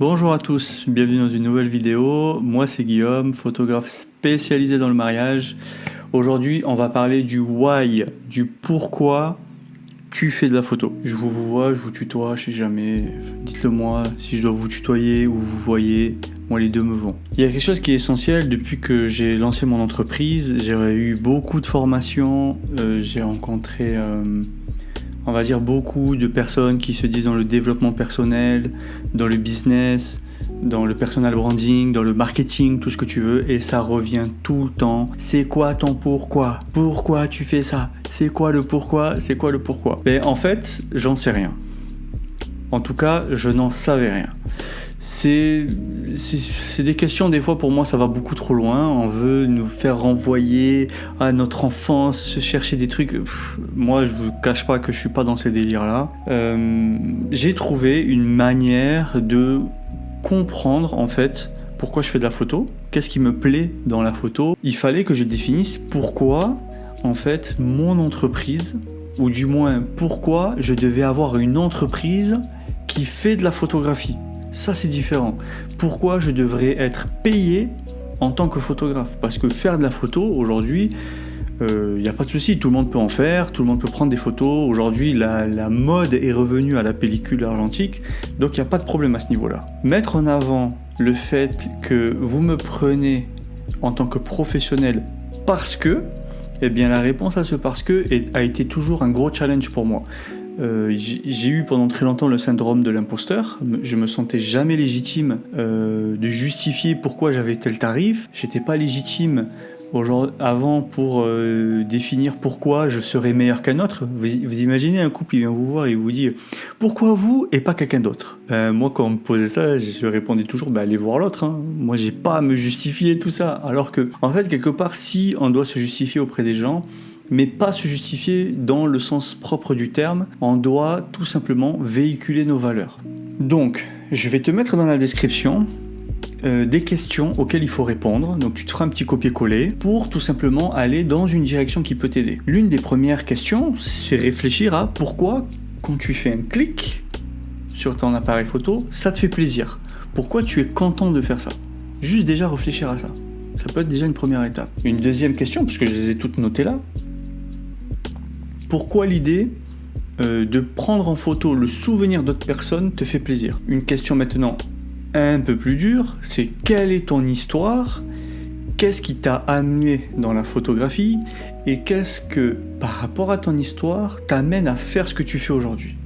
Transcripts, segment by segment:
Bonjour à tous, bienvenue dans une nouvelle vidéo. Moi c'est Guillaume, photographe spécialisé dans le mariage. Aujourd'hui on va parler du why, du pourquoi tu fais de la photo. Je vous vois, je vous tutoie, je sais jamais. Dites-le moi si je dois vous tutoyer ou vous voyez. Moi les deux me vont. Il y a quelque chose qui est essentiel depuis que j'ai lancé mon entreprise. J'ai eu beaucoup de formations, j'ai rencontré... on va dire beaucoup de personnes qui se disent dans le développement personnel, dans le business, dans le personal branding, dans le marketing, tout ce que tu veux, et ça revient tout le temps. C'est quoi ton pourquoi ? Pourquoi tu fais ça ? C'est quoi le pourquoi ? C'est quoi le pourquoi ? Mais en fait, j'en sais rien. En tout cas, je n'en savais rien. C'est des questions, des fois pour moi ça va beaucoup trop loin, on veut nous faire renvoyer à notre enfance, chercher des trucs. Moi je vous cache pas que je suis pas dans ces délires là. J'ai trouvé une manière de comprendre en fait pourquoi je fais de la photo, qu'est-ce qui me plaît dans la photo. Il fallait que je définisse pourquoi en fait mon entreprise, ou du moins pourquoi je devais avoir une entreprise qui fait de la photographie. Ça c'est différent. Pourquoi je devrais être payé en tant que photographe ? Parce que faire de la photo aujourd'hui, il n'y a pas de souci, tout le monde peut en faire, tout le monde peut prendre des photos. Aujourd'hui la mode est revenue à la pellicule argentique, donc il n'y a pas de problème à ce niveau-là. Mettre en avant le fait que vous me prenez en tant que professionnel parce que, eh bien la réponse à ce parce que a été toujours un gros challenge pour moi. J'ai eu pendant très longtemps le syndrome de l'imposteur. Je me sentais jamais légitime de justifier pourquoi j'avais tel tarif. J'étais pas légitime avant pour définir pourquoi je serais meilleur qu'un autre. Vous imaginez un couple, il vient vous voir et vous dit pourquoi vous et pas quelqu'un d'autre. Moi quand on me posait ça, je répondais toujours allez voir l'autre. Moi j'ai pas à me justifier tout ça. Alors que en fait quelque part si on doit se justifier auprès des gens, mais pas se justifier dans le sens propre du terme, on doit tout simplement véhiculer nos valeurs. Donc, je vais te mettre dans la description des questions auxquelles il faut répondre, donc tu te feras un petit copier-coller pour tout simplement aller dans une direction qui peut t'aider. L'une des premières questions, c'est réfléchir à pourquoi quand tu fais un clic sur ton appareil photo, ça te fait plaisir. Pourquoi tu es content de faire ça ? Juste déjà réfléchir à ça. Ça peut être déjà une première étape. Une deuxième question, puisque je les ai toutes notées là, pourquoi l'idée de prendre en photo le souvenir d'autres personnes te fait plaisir ? Une question maintenant un peu plus dure, c'est quelle est ton histoire ? Qu'est-ce qui t'a amené dans la photographie ? Et qu'est-ce que, par rapport à ton histoire, t'amène à faire ce que tu fais aujourd'hui ?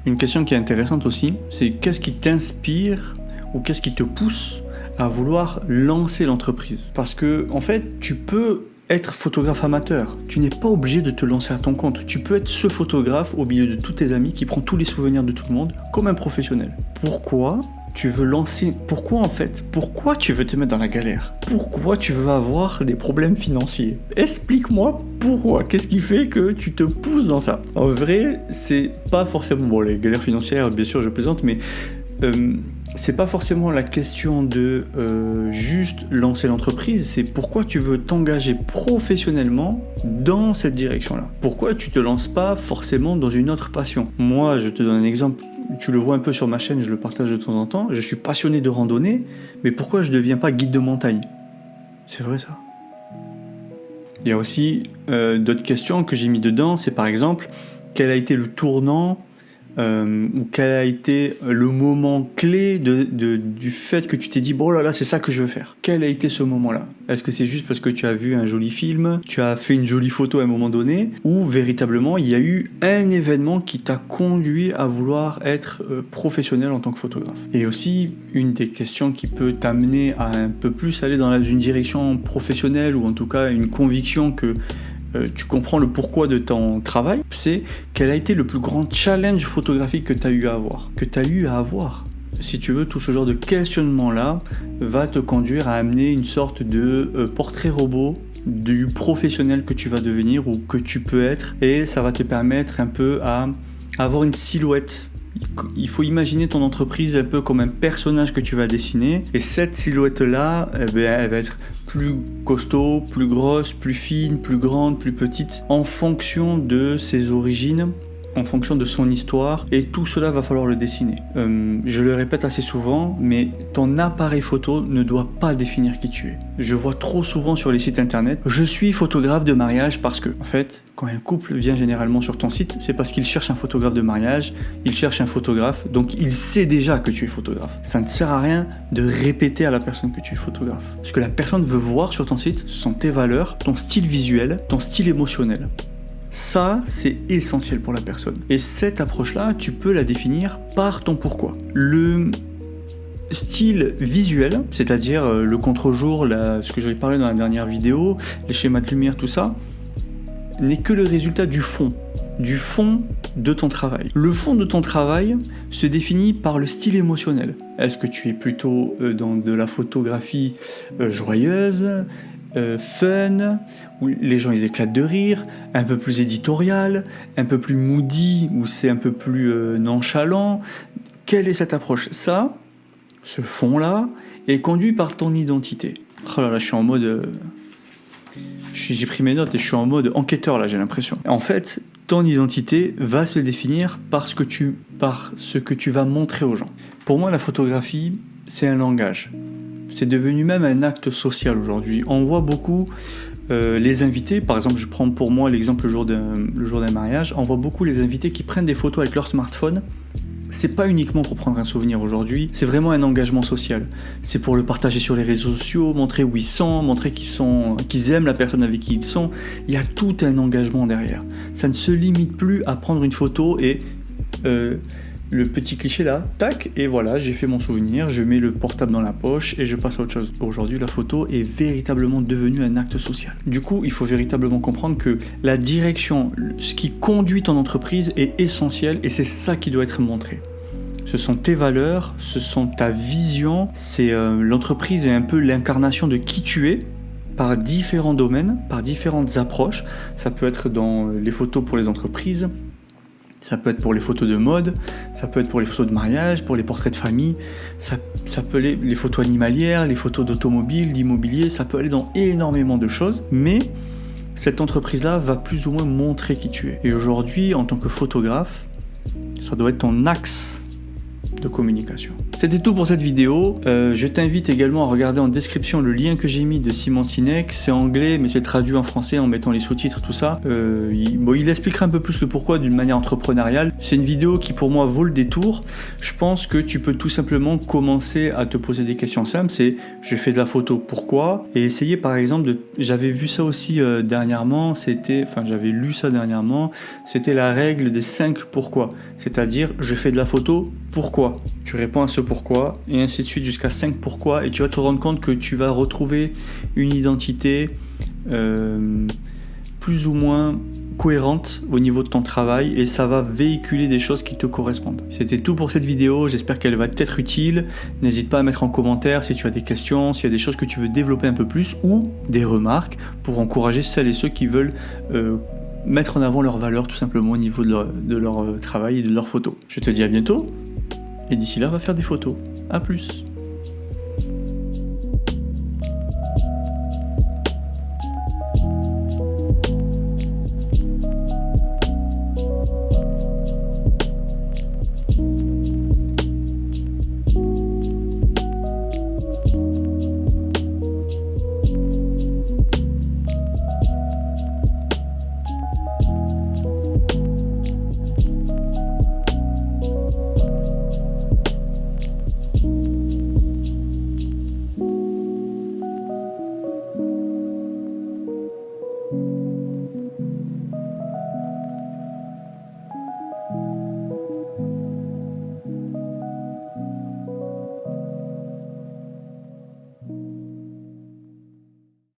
Une question qui est intéressante aussi, c'est qu'est-ce qui t'inspire ou qu'est-ce qui te pousse à vouloir lancer l'entreprise ? Parce que, en fait, tu peux être photographe amateur. Tu n'es pas obligé de te lancer à ton compte. Tu peux être ce photographe au milieu de tous tes amis qui prend tous les souvenirs de tout le monde comme un professionnel. Pourquoi tu veux lancer ? Pourquoi tu veux te mettre dans la galère ? Pourquoi tu veux avoir des problèmes financiers ? Explique-moi pourquoi. Qu'est-ce qui fait que tu te pousses dans ça ? En vrai, c'est pas forcément... Bon, les galères financières, bien sûr, je plaisante, mais... c'est pas forcément la question de juste lancer l'entreprise, c'est pourquoi tu veux t'engager professionnellement dans cette direction-là. Pourquoi tu te lances pas forcément dans une autre passion ? Moi, je te donne un exemple, tu le vois un peu sur ma chaîne, je le partage de temps en temps, je suis passionné de randonnée, mais pourquoi je ne deviens pas guide de montagne ? C'est vrai ça. Il y a aussi d'autres questions que j'ai mis dedans, c'est par exemple, quel a été le tournant ou quel a été le moment clé du fait que tu t'es dit bon là c'est ça que je veux faire. Quel a été ce moment-là ? Est-ce que c'est juste parce que tu as vu un joli film, tu as fait une jolie photo à un moment donné, ou véritablement il y a eu un événement qui t'a conduit à vouloir être professionnel en tant que photographe ? Et aussi une des questions qui peut t'amener à un peu plus aller dans une direction professionnelle, ou en tout cas une conviction que tu comprends le pourquoi de ton travail, c'est quel a été le plus grand challenge photographique que tu as eu à avoir. Si tu veux, tout ce genre de questionnement-là va te conduire à amener une sorte de portrait robot du professionnel que tu vas devenir ou que tu peux être, et ça va te permettre un peu à avoir une silhouette. Il faut imaginer ton entreprise un peu comme un personnage que tu vas dessiner, et cette silhouette-là, elle va être plus costaud, plus grosse, plus fine, plus grande, plus petite, en fonction de ses origines, en fonction de son histoire, et tout cela va falloir le dessiner. Je le répète assez souvent, mais ton appareil photo ne doit pas définir qui tu es. Je vois trop souvent sur les sites internet, je suis photographe de mariage parce que, en fait, quand un couple vient généralement sur ton site, c'est parce qu'il cherche un photographe de mariage, il cherche un photographe, donc il sait déjà que tu es photographe. Ça ne sert à rien de répéter à la personne que tu es photographe. Ce que la personne veut voir sur ton site, ce sont tes valeurs, ton style visuel, ton style émotionnel. Ça, c'est essentiel pour la personne. Et cette approche-là, tu peux la définir par ton pourquoi. Le style visuel, c'est-à-dire le contre-jour, ce que j'avais parlé dans la dernière vidéo, les schémas de lumière, tout ça, n'est que le résultat du fond de ton travail. Le fond de ton travail se définit par le style émotionnel. Est-ce que tu es plutôt dans de la photographie joyeuse, fun, où les gens ils éclatent de rire, un peu plus éditorial, un peu plus moody, où c'est un peu plus nonchalant? Quelle est cette approche? Ça, ce fond-là, est conduit par ton identité. Oh là là, je suis en mode... J'ai pris mes notes et je suis en mode enquêteur là, j'ai l'impression. En fait, ton identité va se définir par ce que tu vas montrer aux gens. Pour moi, la photographie, c'est un langage. C'est devenu même un acte social aujourd'hui. On voit beaucoup les invités, par exemple, je prends pour moi l'exemple le jour d'un mariage, on voit beaucoup les invités qui prennent des photos avec leur smartphone. C'est pas uniquement pour prendre un souvenir aujourd'hui, c'est vraiment un engagement social. C'est pour le partager sur les réseaux sociaux, montrer où ils sont, montrer qu'ils aiment la personne avec qui ils sont. Il y a tout un engagement derrière. Ça ne se limite plus à prendre une photo et le petit cliché là, tac, et voilà, j'ai fait mon souvenir, je mets le portable dans la poche et je passe à autre chose. Aujourd'hui, la photo est véritablement devenue un acte social. Du coup, il faut véritablement comprendre que la direction, ce qui conduit ton entreprise est essentiel et c'est ça qui doit être montré. Ce sont tes valeurs, ce sont ta vision, l'entreprise est un peu l'incarnation de qui tu es, par différents domaines, par différentes approches. Ça peut être dans les photos pour les entreprises, ça peut être pour les photos de mode, ça peut être pour les photos de mariage, pour les portraits de famille, ça peut aller les photos animalières, les photos d'automobile, d'immobilier, ça peut aller dans énormément de choses, mais cette entreprise-là va plus ou moins montrer qui tu es. Et aujourd'hui, en tant que photographe, ça doit être ton axe de communication. C'était tout pour cette vidéo. Je t'invite également à regarder en description le lien que j'ai mis de Simon Sinek. C'est anglais, mais c'est traduit en français en mettant les sous-titres, tout ça. Il expliquera un peu plus le pourquoi d'une manière entrepreneuriale. C'est une vidéo qui pour moi vaut le détour. Je pense que tu peux tout simplement commencer à te poser des questions simples. C'est je fais de la photo, pourquoi? Et essayer par exemple j'avais vu ça aussi dernièrement, j'avais lu ça dernièrement, c'était la règle des 5 pourquoi. C'est-à-dire je fais de la photo, pourquoi? Tu réponds à ce pourquoi et ainsi de suite jusqu'à 5 pourquoi et tu vas te rendre compte que tu vas retrouver une identité plus ou moins cohérente au niveau de ton travail et ça va véhiculer des choses qui te correspondent. C'était tout pour cette vidéo, j'espère qu'elle va t'être utile. N'hésite pas à mettre en commentaire si tu as des questions, s'il y a des choses que tu veux développer un peu plus ou des remarques pour encourager celles et ceux qui veulent mettre en avant leurs valeurs tout simplement au niveau de leur travail et de leurs photos. Je te dis à bientôt et d'ici là, va faire des photos. À plus.